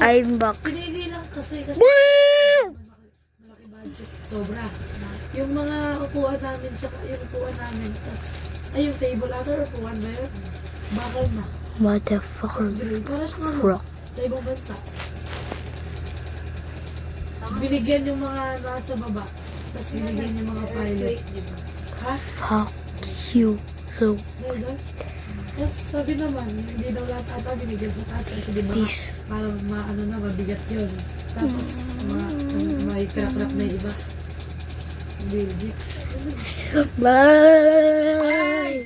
I'm back. Pinili lang kasi malaki budget. Sobra. Yung mga upuan namin, tsaka yung upuan namin, tas, ay yung table other upuan ba yun? Bakal na. Motherfucker. Para siyang Frog. sa ibang bansa. Binigyan yung mga nasa baba. Tapos binigyan yung mga pilot. Ha? Fuck you. So, Tapos sabi naman, hindi daw lahat ata binigyan sa taas kasi di ba this. parang maano na, mabigat yun. Tapos may crack-crack na yung iba. Building. Bye.